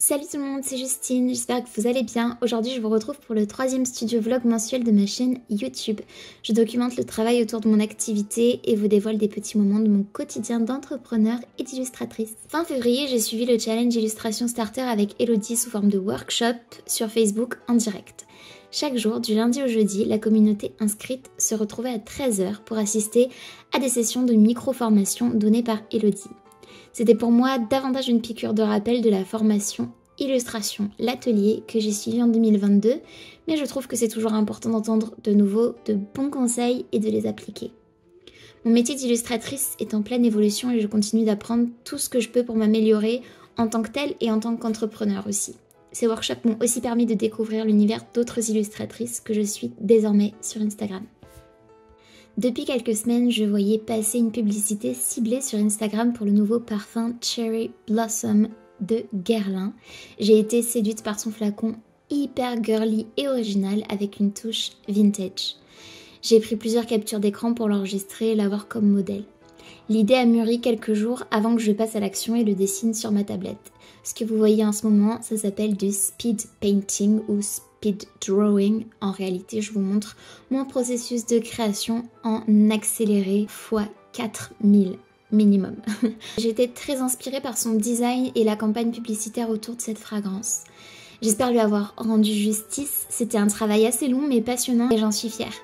Salut tout le monde, c'est Justine, j'espère que vous allez bien. Aujourd'hui je vous retrouve pour le troisième studio vlog mensuel de ma chaîne YouTube. Je documente le travail autour de mon activité et vous dévoile des petits moments de mon quotidien d'entrepreneur et d'illustratrice. Fin février, j'ai suivi le challenge illustration starter avec Elodie sous forme de workshop sur Facebook en direct. Chaque jour, du lundi au jeudi, la communauté inscrite se retrouvait à 13 h pour assister à des sessions de micro-formation données par Elodie. C'était pour moi davantage une piqûre de rappel de la formation illustration, l'atelier que j'ai suivi en 2022, mais je trouve que c'est toujours important d'entendre de nouveau de bons conseils et de les appliquer. Mon métier d'illustratrice est en pleine évolution et je continue d'apprendre tout ce que je peux pour m'améliorer en tant que telle et en tant qu'entrepreneur aussi. Ces workshops m'ont aussi permis de découvrir l'univers d'autres illustratrices que je suis désormais sur Instagram. Depuis quelques semaines, je voyais passer une publicité ciblée sur Instagram pour le nouveau parfum Cherry Blossom de Guerlain. J'ai été séduite par son flacon hyper girly et original avec une touche vintage. J'ai pris plusieurs captures d'écran pour l'enregistrer et l'avoir comme modèle. L'idée a mûri quelques jours avant que je passe à l'action et le dessine sur ma tablette. Ce que vous voyez en ce moment, ça s'appelle du speed painting ou speed drawing. En réalité, je vous montre mon processus de création en accéléré x 4000 minimum. J'étais très inspirée par son design et la campagne publicitaire autour de cette fragrance. J'espère lui avoir rendu justice. C'était un travail assez long mais passionnant et j'en suis fière.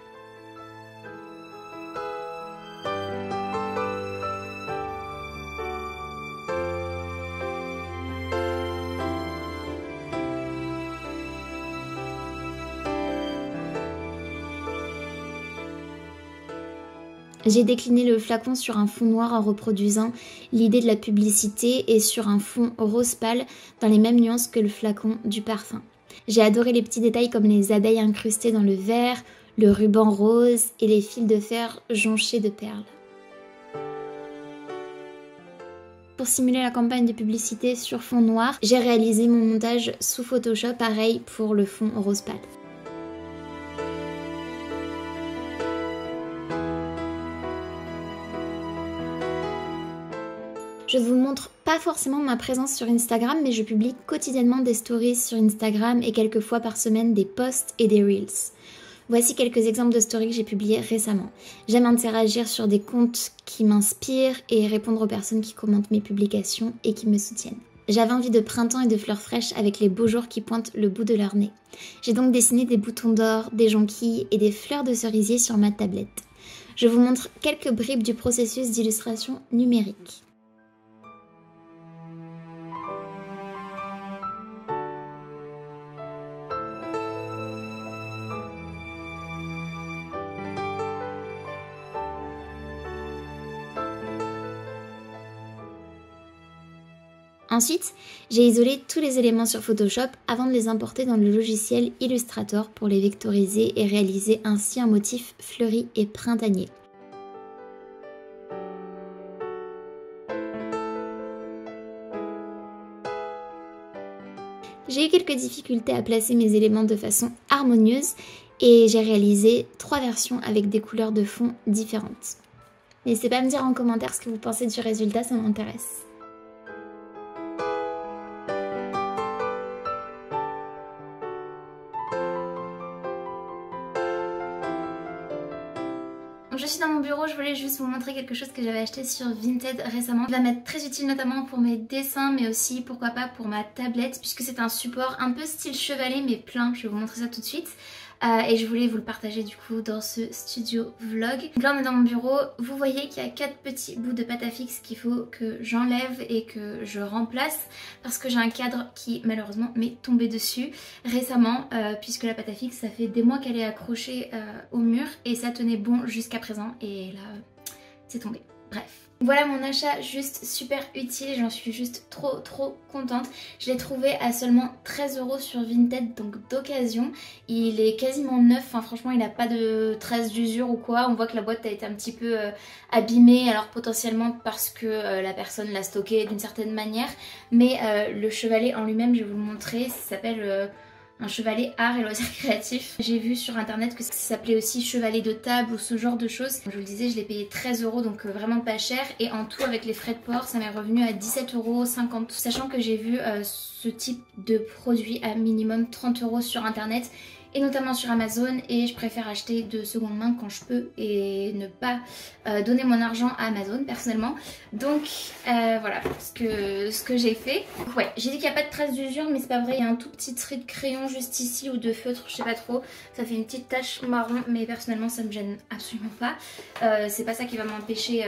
J'ai décliné le flacon sur un fond noir en reproduisant l'idée de la publicité et sur un fond rose pâle dans les mêmes nuances que le flacon du parfum. J'ai adoré les petits détails comme les abeilles incrustées dans le verre, le ruban rose et les fils de fer jonchés de perles. Pour simuler la campagne de publicité sur fond noir, j'ai réalisé mon montage sous Photoshop, pareil pour le fond rose pâle. Je ne vous montre pas forcément ma présence sur Instagram, mais je publie quotidiennement des stories sur Instagram et quelques fois par semaine des posts et des reels. Voici quelques exemples de stories que j'ai publiées récemment. J'aime interagir sur des comptes qui m'inspirent et répondre aux personnes qui commentent mes publications et qui me soutiennent. J'avais envie de printemps et de fleurs fraîches avec les beaux jours qui pointent le bout de leur nez. J'ai donc dessiné des boutons d'or, des jonquilles et des fleurs de cerisier sur ma tablette. Je vous montre quelques bribes du processus d'illustration numérique. Ensuite, j'ai isolé tous les éléments sur Photoshop avant de les importer dans le logiciel Illustrator pour les vectoriser et réaliser ainsi un motif fleuri et printanier. J'ai eu quelques difficultés à placer mes éléments de façon harmonieuse et j'ai réalisé 3 versions avec des couleurs de fond différentes. N'hésitez pas à me dire en commentaire ce que vous pensez du résultat, ça m'intéresse. Je suis dans mon bureau, je voulais juste vous montrer quelque chose que j'avais acheté sur Vinted récemment. Il va m'être très utile notamment pour mes dessins mais aussi pourquoi pas pour ma tablette puisque c'est un support un peu style chevalet mais plein, je vais vous montrer ça tout de suite. Et je voulais vous le partager du coup dans ce studio vlog. Donc là on est dans mon bureau, vous voyez qu'il y a 4 petits bouts de pâte à fixe qu'il faut que j'enlève et que je remplace parce que j'ai un cadre qui malheureusement m'est tombé dessus récemment puisque la pâte à fixe ça fait des mois qu'elle est accrochée au mur et ça tenait bon jusqu'à présent et là c'est tombé. Bref. Voilà mon achat juste super utile, j'en suis juste trop contente. Je l'ai trouvé à seulement 13 € sur Vinted, donc d'occasion. Il est quasiment neuf, enfin franchement il n'a pas de traces d'usure ou quoi. On voit que la boîte a été un petit peu abîmée, alors potentiellement parce que la personne l'a stocké d'une certaine manière. Mais le chevalet en lui-même, je vais vous le montrer, ça s'appelle un chevalet art et loisirs créatifs. J'ai vu sur internet que ça s'appelait aussi chevalet de table ou ce genre de choses. Comme je vous le disais, je l'ai payé 13 € donc vraiment pas cher. Et en tout avec les frais de port, ça m'est revenu à 17,50 €. Sachant que j'ai vu ce type de produit à minimum 30 € sur internet. Et notamment sur Amazon, et je préfère acheter de seconde main quand je peux et ne pas donner mon argent à Amazon personnellement. Donc voilà ce que j'ai fait. Donc, ouais, j'ai dit qu'il n'y a pas de trace d'usure, mais c'est pas vrai, il y a un tout petit trait de crayon juste ici ou de feutre, je sais pas trop. Ça fait une petite tache marron, mais personnellement ça me gêne absolument pas. C'est pas ça qui va m'empêcher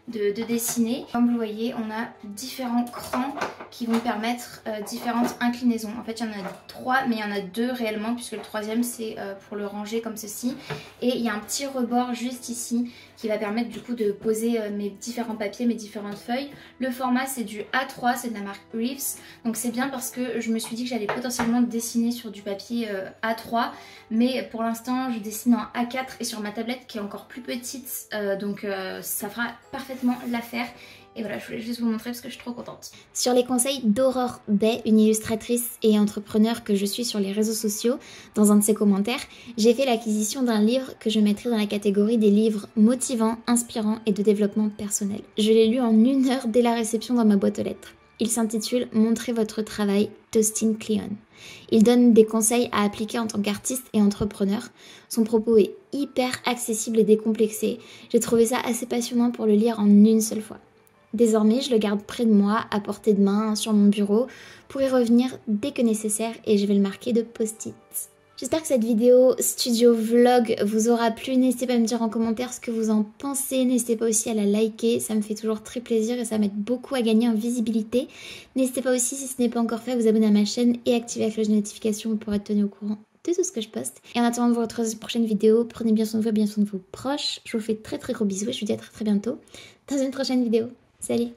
de dessiner. Comme vous le voyez, on a différents crans qui vont permettre différentes inclinaisons. En fait, il y en a 3, mais il y en a 2 réellement, puisque le troisième c'est pour le ranger comme ceci. Et il y a un petit rebord juste ici qui va permettre du coup de poser mes différents papiers, mes différentes feuilles. Le format c'est du A3, c'est de la marque Reeves. Donc c'est bien parce que je me suis dit que j'allais potentiellement dessiner sur du papier A3. Mais pour l'instant je dessine en A4 et sur ma tablette qui est encore plus petite. Donc ça fera parfaitement l'affaire. Et voilà, je voulais juste vous montrer parce que je suis trop contente. Sur les conseils d'Aurore Bay, une illustratrice et entrepreneur que je suis sur les réseaux sociaux, dans un de ses commentaires, j'ai fait l'acquisition d'un livre que je mettrai dans la catégorie des livres motivants, inspirants et de développement personnel. Je l'ai lu en 1 heure dès la réception dans ma boîte aux lettres. Il s'intitule « Montrez votre travail » d'Austin Kleon. Il donne des conseils à appliquer en tant qu'artiste et entrepreneur. Son propos est hyper accessible et décomplexé. J'ai trouvé ça assez passionnant pour le lire en une seule fois. Désormais, je le garde près de moi, à portée de main, sur mon bureau, pour y revenir dès que nécessaire et je vais le marquer de post-it. J'espère que cette vidéo studio vlog vous aura plu. N'hésitez pas à me dire en commentaire ce que vous en pensez. N'hésitez pas aussi à la liker, ça me fait toujours très plaisir et ça m'aide beaucoup à gagner en visibilité. N'hésitez pas aussi, si ce n'est pas encore fait, à vous abonner à ma chaîne et activer la cloche de notification pour être tenu au courant de tout ce que je poste. Et en attendant de vous retrouver dans une prochaine vidéo, prenez bien soin de vous et bien soin de vos proches. Je vous fais très gros bisous et je vous dis à très bientôt dans une prochaine vidéo. Salut!